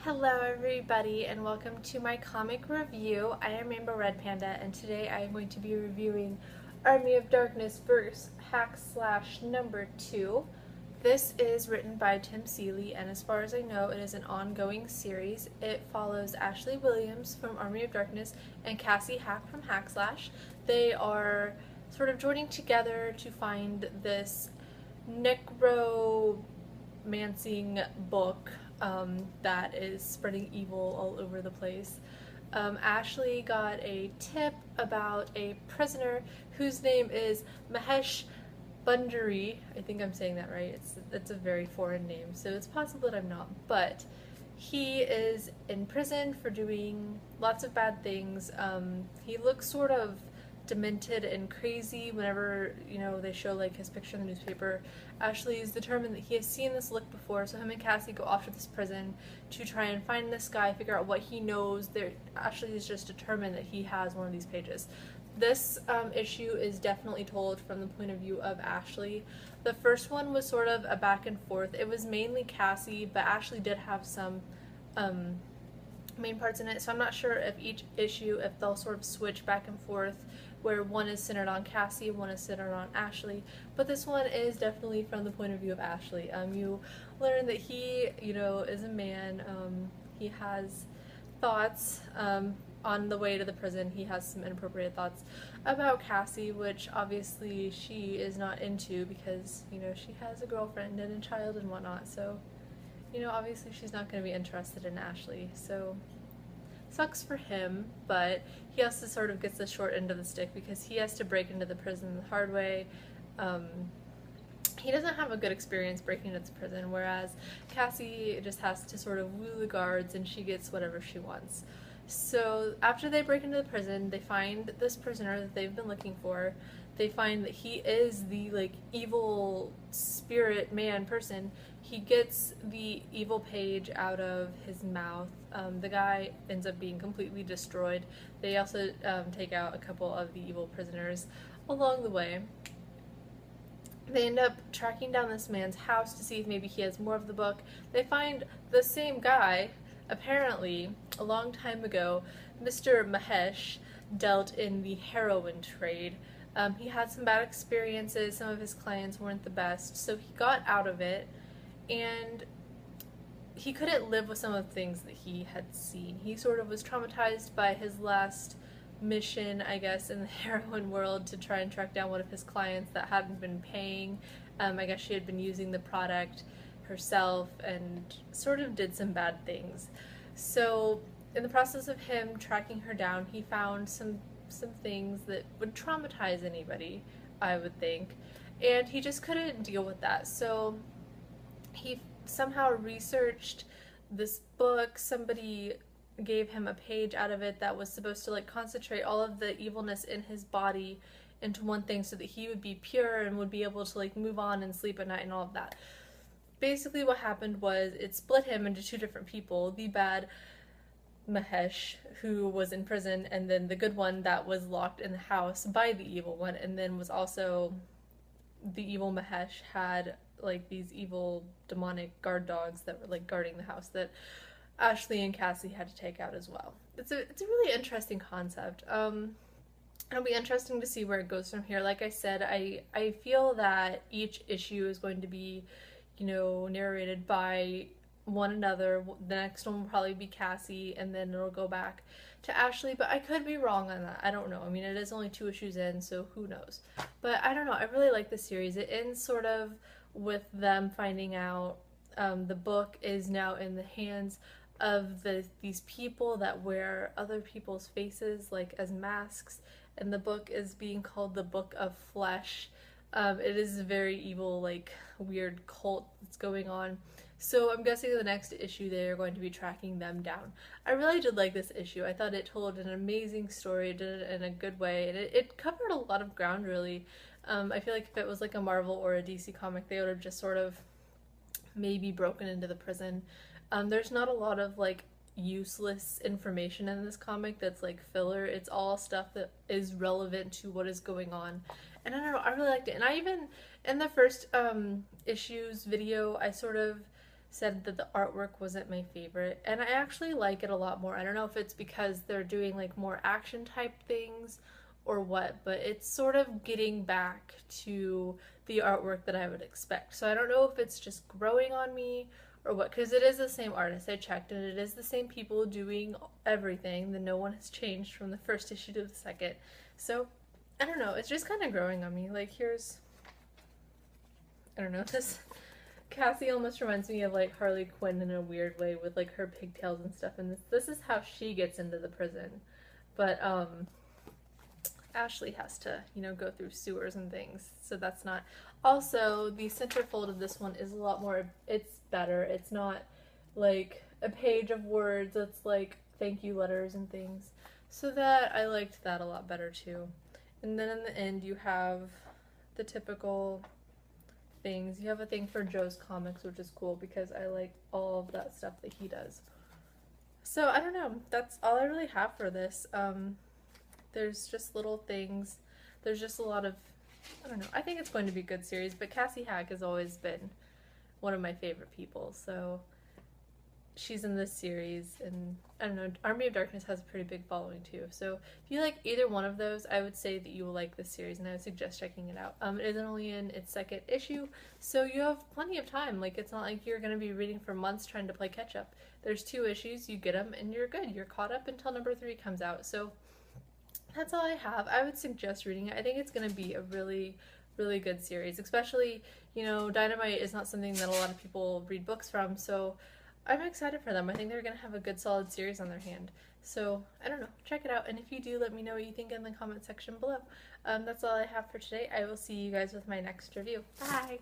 Hello everybody and welcome to my comic review. I am Rainbow Red Panda and today I am going to be reviewing Army of Darkness vs. Hack Slash number 2. This is written by Tim Seeley and as far as I know it is an ongoing series. It follows Ashley Williams from Army of Darkness and Cassie Hack from Hack Slash. They are sort of joining together to find this necromancing book that is spreading evil all over the place. Ashley got a tip about a prisoner whose name is Mahesh Bhandari. I think I'm saying that right. It's a very foreign name, so it's possible that I'm not. But he is in prison for doing lots of bad things. He looks sort of demented and crazy whenever they show like his picture in the newspaper. Ashley is determined that he has seen this look before, so him and Cassie go off to this prison to try and find this guy, figure out what he knows. Ashley is just determined that he has one of these pages. This issue is definitely told from the point of view of Ashley. The first one was sort of a back and forth. It was mainly Cassie, but Ashley did have some main parts in it, so I'm not sure if each issue, if they'll sort of switch back and forth where one is centered on Cassie, one is centered on Ashley, but this one is definitely from the point of view of Ashley. You learn that he, is a man. He has thoughts on the way to the prison. He has some inappropriate thoughts about Cassie, which obviously she is not into because, she has a girlfriend and a child and whatnot, so, obviously she's not going to be interested in Ashley, so sucks for him, but he also sort of gets the short end of the stick because he has to break into the prison the hard way. He doesn't have a good experience breaking into the prison, whereas Cassie just has to sort of woo the guards and she gets whatever she wants. So after they break into the prison, they find this prisoner that they've been looking for. They find that he is the evil spirit man person. He gets the evil page out of his mouth. The guy ends up being completely destroyed. They also take out a couple of the evil prisoners along the way. They end up tracking down this man's house to see if maybe he has more of the book. They find the same guy. Apparently, a long time ago, Mr. Mahesh dealt in the heroin trade. He had some bad experiences, some of his clients weren't the best, so he got out of it, and he couldn't live with some of the things that he had seen. He sort of was traumatized by his last mission, I guess, in the heroin world to try and track down one of his clients that hadn't been paying. I guess she had been using the product herself and sort of did some bad things. So in the process of him tracking her down, he found some things that would traumatize anybody, I would think, and he just couldn't deal with that. So he somehow researched this book. Somebody gave him a page out of it that was supposed to concentrate all of the evilness in his body into one thing so that he would be pure and would be able to move on and sleep at night and all of that. Basically what happened was it split him into two different people, the bad Mahesh, who was in prison, and then the good one that was locked in the house by the evil one, and then was also the evil Mahesh had these evil demonic guard dogs that were guarding the house that Ashley and Cassie had to take out as well. It's a really interesting concept. It'll be interesting to see where it goes from here. Like I said, I feel that each issue is going to be narrated by one another. The next one will probably be Cassie, and then it'll go back to Ashley, but I could be wrong on that. I don't know. I mean, it is only 2 issues in, so who knows. But I don't know. I really like this series. It ends sort of with them finding out the book is now in the hands of these people that wear other people's faces as masks, and the book is being called the Book of Flesh. It is a very evil, weird cult that's going on. So I'm guessing the next issue they are going to be tracking them down. I really did like this issue. I thought it told an amazing story, it did it in a good way, and it covered a lot of ground, really. I feel like if it was a Marvel or a DC comic, they would have just sort of maybe broken into the prison. There's not a lot of useless information in this comic that's filler. It's all stuff that is relevant to what is going on. And I don't know, I really liked it. And I even, in the first issue's video, I sort of said that the artwork wasn't my favorite, and I actually like it a lot more. I don't know if it's because they're doing like more action type things or what, but it's sort of getting back to the artwork that I would expect. So I don't know if it's just growing on me or what, because it is the same artist. I checked, and it is the same people doing everything. The no one has changed from the first issue to the second. So I don't know. It's just kind of growing on me. Like here's, I don't know, this Cassie almost reminds me of like Harley Quinn in a weird way with like her pigtails and stuff. And this is how she gets into the prison, but Ashley has to, you know, go through sewers and things, so that's not. Also, the centerfold of this one is a lot more, it's better. It's not like a page of words, it's like thank you letters and things. So that, I liked that a lot better too. And then in the end, you have the typical things. You have a thing for Joe's comics, which is cool because I like all of that stuff that he does. So I don't know, that's all I really have for this. There's just little things. There's just a lot of, I don't know. I think it's going to be a good series, but Cassie Hack has always been one of my favorite people. So she's in this series, and I don't know, Army of Darkness has a pretty big following too. So if you like either one of those, I would say that you will like this series, and I would suggest checking it out. It isn't only in its second issue, so you have plenty of time. Like, it's not like you're going to be reading for months trying to play catch up. There's 2 issues, you get them, and you're good. You're caught up until number 3 comes out. So that's all I have. I would suggest reading it. I think it's going to be a really, really good series, especially, you know, Dynamite is not something that a lot of people read books from, so I'm excited for them. I think they're going to have a good solid series on their hand. So, I don't know. Check it out, and if you do, let me know what you think in the comment section below. That's all I have for today. I will see you guys with my next review. Bye!